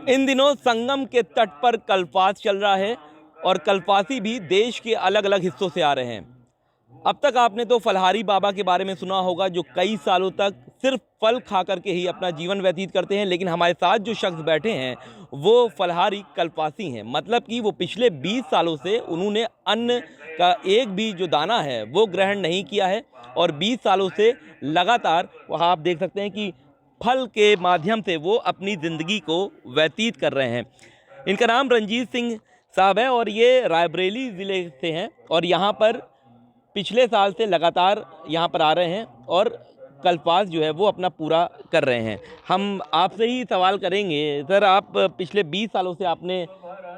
इन दिनों संगम के तट पर कल्पास चल रहा है और कल्पासी भी देश के अलग अलग हिस्सों से आ रहे हैं। अब तक आपने तो फलहारी बाबा के बारे में सुना होगा, जो कई सालों तक सिर्फ फल खा करके ही अपना जीवन व्यतीत करते हैं। लेकिन हमारे साथ जो शख्स बैठे हैं वो फलहारी कल्पासी हैं। मतलब कि वो पिछले 20 सालों से उन्होंने अन्न का एक भी जो दाना है वो ग्रहण नहीं किया है और 20 सालों से लगातार वहाँ आप देख सकते हैं कि फल के माध्यम से वो अपनी ज़िंदगी को व्यतीत कर रहे हैं। इनका नाम रंजीत सिंह साहब है और ये रायबरेली ज़िले से हैं और यहाँ पर पिछले साल से लगातार यहाँ पर आ रहे हैं और कल्पास जो है वो अपना पूरा कर रहे हैं। हम आपसे ही सवाल करेंगे, सर आप पिछले 20 सालों से आपने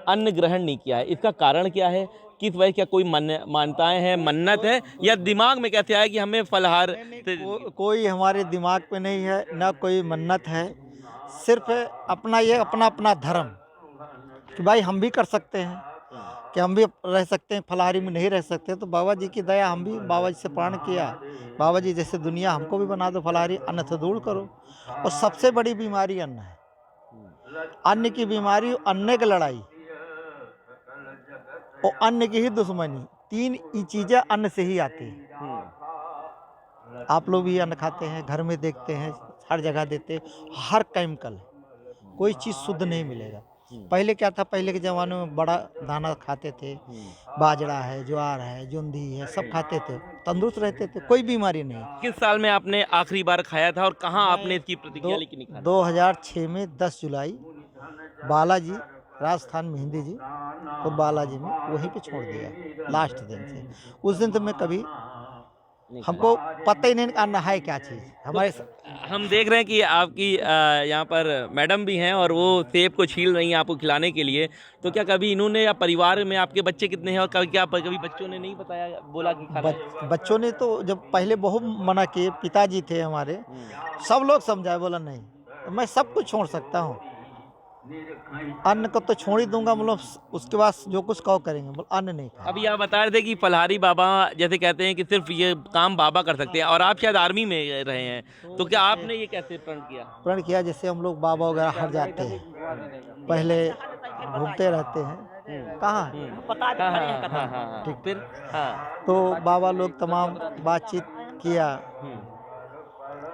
अन्न ग्रहण नहीं किया है, इसका कारण क्या है? किस वजह, क्या कोई मान्यताएं हैं, मन्नत है, या दिमाग में कैसे आया कि हमें फलहार से कोई हमारे दिमाग पे नहीं है, ना कोई मन्नत है। सिर्फ अपना ये अपना अपना धर्म कि भाई हम भी कर सकते हैं, कि हम भी रह सकते हैं, फलाहारी में नहीं रह सकते। तो बाबा जी की दया, हम भी बाबा जी से प्राण किया, बाबा जी जैसे दुनिया हमको भी बना दो फलाहारी, अन्न से दूर करो। और सबसे बड़ी बीमारी अन्न है, अन्न की बीमारी, अन्न की लड़ाई और अन्न की ही दुश्मनी, तीन ही चीज़ें अन्न से ही आती हैं। आप लोग भी अन्न खाते हैं, घर में देखते हैं, हर जगह देते हैं, हर केमिकल, कोई चीज़ शुद्ध नहीं मिलेगा। पहले क्या था, पहले के ज़माने में बड़ा दाना खाते थे, बाजरा है, ज्वार है, जुंदी है, सब खाते थे, तंदुरुस्त रहते थे, कोई बीमारी नहीं। किस साल में आपने आखिरी बार खाया था और कहाँ आपने इसकी प्रतिक्रिया ली कि नहीं खाया? 2006 में 10 जुलाई बालाजी, राजस्थान में हिंदी जी, तो बालाजी में वहीं पे छोड़ दिया लास्ट दिन से। उस दिन तो मैं कभी, हमको पता ही नहीं अन्न है क्या चीज़ हमारे। हम देख रहे हैं कि आपकी यहाँ पर मैडम भी हैं और वो सेब को छील रही हैं आपको खिलाने के लिए। तो क्या कभी इन्होंने, या परिवार में आपके बच्चे कितने हैं और कभी बच्चों ने नहीं बताया, बोला कि खाना बच्चों ने तो जब पहले बहुत मना किए, पिताजी थे हमारे, सब लोग समझाए, बोला नहीं, तो मैं सब कुछ छोड़ सकता हूँ, अन्न को तो छोड़ ही दूंगा, मतलब उसके बाद जो कुछ कहो करेंगे, मतलब अन्न नहीं खाएं। अभी आप बता रहे थे कि फलहारी बाबा जैसे कहते हैं कि सिर्फ ये काम बाबा कर सकते हैं और आप शायद आर्मी में रहे हैं, तो क्या आपने ये कैसे प्रण किया? प्रण किया, जैसे हम लोग बाबा वगैरह हट जाते हैं, पहले घूमते रहते हैं, कहाँ ठीक, फिर हाँ, तो बाबा लोग तमाम बातचीत किया,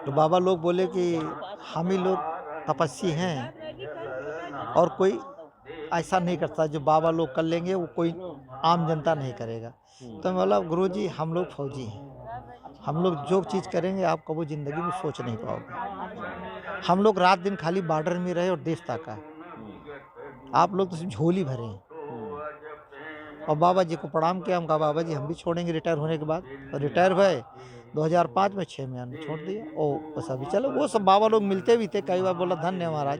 तो बाबा लोग बोले कि हम ही लोग तपस्वी हैं और कोई ऐसा नहीं करता, जो बाबा लोग कर लेंगे वो कोई आम जनता नहीं करेगा। तो मैं बोला, गुरुजी हम लोग फौजी हैं, हम लोग जो चीज़ करेंगे आप कभी ज़िंदगी में सोच नहीं पाओगे। हम लोग रात दिन खाली बॉर्डर में रहे और देश ताका, आप लोग तो सिर्फ झोली भरे हैं। और बाबा जी को प्रणाम किया, हम कहा बाबा जी हम भी छोड़ेंगे रिटायर होने के बाद। और रिटायर भए 2005 में, 6 में हमने छोड़ दिया। और बस अभी चलो, वो सब बाबा लोग मिलते भी थे, कई बार बोला धन्य महाराज,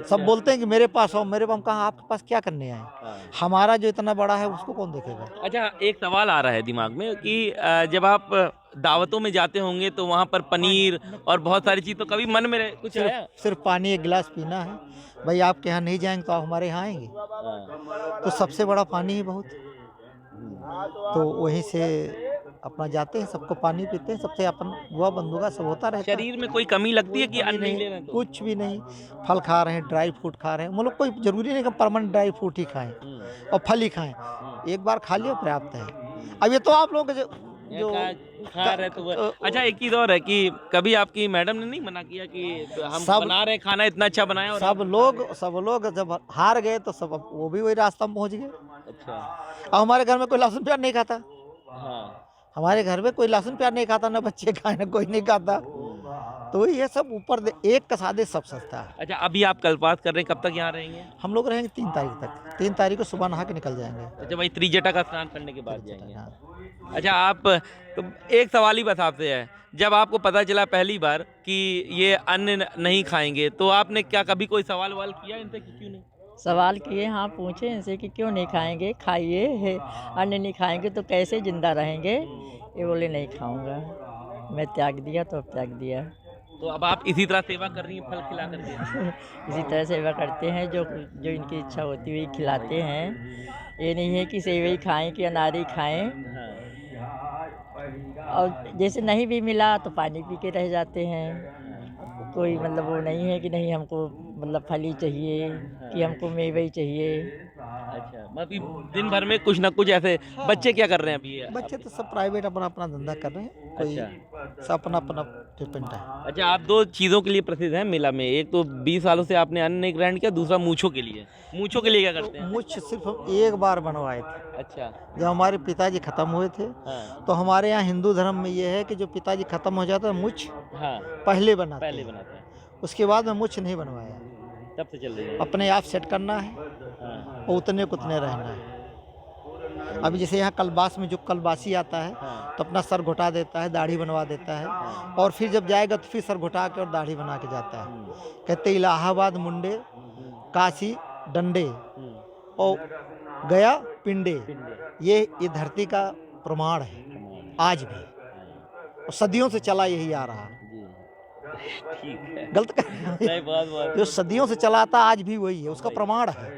सब बोलते हैं कि मेरे पास आओ, मेरे पास, हम कहा आपके पास क्या करने आए, हमारा जो इतना बड़ा है उसको कौन देखेगा। अच्छा, एक सवाल आ रहा है दिमाग में कि जब आप दावतों में जाते होंगे तो वहाँ पर पनीर और बहुत सारी चीज़, तो कभी मन में कुछ आया? सिर्फ पानी एक गिलास पीना है, भाई आपके यहाँ नहीं जाएंगे तो आप हमारे यहाँ आएंगे, तो सबसे बड़ा पानी ही बहुत, तो वहीं से अपना जाते हैं, सबको पानी पीते हैं, सबसे अपन दुआ बंदुगा सब होता रहता है। शरीर में कोई कमी लगती है कि अन्न नहीं ले रहे हैं तो? कुछ भी नहीं, फल खा रहे हैं, ड्राई फ्रूट खा रहे हैं, मतलब कोई जरूरी नहीं कि परमानेंट ड्राई फ्रूट ही खाएं और फल ही खाएं, एक बार खा लिया पर्याप्त है। अब ये तो आप लोगों के जो खा रहे तो अच्छा, एक चीज़ और है कि कभी आपकी मैडम ने नहीं मना किया कि हम बना रहे हैं खाना, इतना अच्छा बनाया? और सब लोग जब हार गए तो सब वो भी वही रास्ता में पहुंच गए। अच्छा, अब हमारे घर में कोई लहसुन प्याज नहीं खाता, हाँ, हमारे घर में कोई लहसुन प्याज नहीं खाता, ना बच्चे खाए ना कोई नहीं खाता, तो ये सब ऊपर एक का सादे सब सस्ता है। अच्छा, अभी आप कल्पास कर रहे हैं, कब तक यहाँ रहेंगे? हम लोग रहेंगे 3 तारीख तक, 3 तारीख को सुबह नहा के निकल जाएंगे। अच्छा भाई, त्रिजटा का स्नान करने के बाद जाएंगे? हाँ। अच्छा, आप तो एक सवाल ही बस आपसे है, जब आपको पता चला पहली बार कि ये अन्न नहीं खाएंगे, तो आपने क्या कभी कोई सवाल किया इनसे कि क्यों नहीं? सवाल किए, हाँ पूछे इनसे कि क्यों नहीं खाएंगे, खाइए है, अन्न नहीं खाएंगे तो कैसे जिंदा रहेंगे। ये बोले नहीं खाऊंगा, मैं त्याग दिया तो त्याग दिया। तो अब आप इसी तरह सेवा कर रही हैं, फल खिला करके? इसी तरह सेवा करते हैं, जो इनकी इच्छा होती हुई खिलाते हैं। ये नहीं है कि सेवई खाएं कि अनारी खाएं, और जैसे नहीं भी मिला तो पानी पी के रह जाते हैं। कोई मतलब वो नहीं है कि नहीं हमको मतलब फल ही चाहिए कि हमको मेवे ही चाहिए। अच्छा, मतलब दिन भर में कुछ ना कुछ ऐसे बच्चे क्या कर रहे हैं अभी? बच्चे तो सब प्राइवेट अपना अपना धंधा कर रहे हैं, कोई सब अपना अपना डिपेंड है। अच्छा, आप दो चीज़ों के लिए प्रसिद्ध हैं मेला में, एक तो 20 सालों से आपने अन्न नहीं ग्रहण किया, दूसरा मूंछों के लिए। मूंछों के लिए क्या करते हैं? मुझ सिर्फ एक बार बनवाए थे, अच्छा। जब हमारे पिताजी खत्म हुए थे। हाँ तो हमारे यहाँ हिंदू धर्म में ये है कि जो पिताजी खत्म हो जाता है मुझ हाँ, पहले बनाते पहले हैं। बनाते हैं, उसके बाद में मुझ नहीं बनवाया। तब से चल रही है। अपने आप सेट करना है हाँ और उतने को उतने रहना है। अभी जैसे यहाँ कलबास में जो कलबासी आता है हाँ। तो अपना सर घुटा देता है, दाढ़ी बनवा देता है, और फिर जब जाएगा तो फिर सर घुटा के और दाढ़ी बना के जाता है। कहते इलाहाबाद मुंडे, काशी डंडे और गया पिंडे, ये धरती का प्रमाण है आज भी, और सदियों से चला यही आ रहा। ठीक है, गलत नहीं, बहुत जो सदियों से चला आता आज भी वही है, उसका प्रमाण है।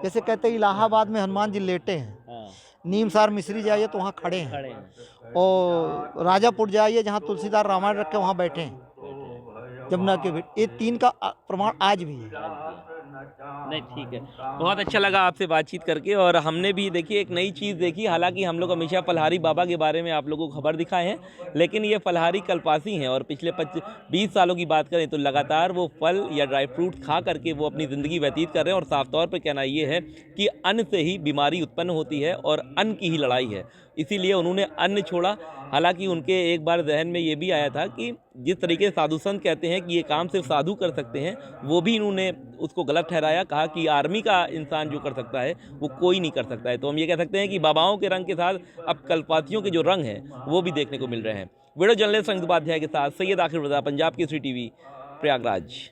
जैसे कहते हैं इलाहाबाद में हनुमान जी लेटे हैं, नीमसार मिश्री जाइए तो वहाँ खड़े हैं, खड़े हैं। और राजापुर जाइए जहाँ तुलसीदास रामायण रख के वहाँ बैठे हैं जमुना के बीच। ये तीन का प्रमाण आज भी है। नहीं, ठीक है, बहुत अच्छा लगा आपसे बातचीत करके। और हमने भी देखिए एक नई चीज़ देखी, हालांकि हम लोग हमेशा फलहारी बाबा के बारे में आप लोगों को खबर दिखाए हैं, लेकिन ये फलहारी कल्पासी हैं और पिछले 20 सालों की बात करें तो लगातार वो फल या ड्राई फ्रूट खा करके वो अपनी ज़िंदगी व्यतीत कर रहे हैं। और साफ तौर पर कहना ये है कि अन्न से ही बीमारी उत्पन्न होती है और अन्न की ही लड़ाई है, इसीलिए उन्होंने अन्न छोड़ा। हालांकि उनके एक बार जहन में ये भी आया था कि जिस तरीके से साधु संत कहते हैं कि ये काम सिर्फ साधु कर सकते हैं, वो भी इन्होंने उसको गलत ठहराया। कहा कि आर्मी का इंसान जो कर सकता है वो कोई नहीं कर सकता है। तो हम ये कह सकते हैं कि बाबाओं के रंग के साथ अब कल्पातियों के जो रंग हैं वो भी देखने को मिल रहे हैं। वीडियो जर्नलिस्ट संयुक्त उपाध्याय के साथ सैयद आखिर रजा, पंजाब केसरी टीवी, प्रयागराज।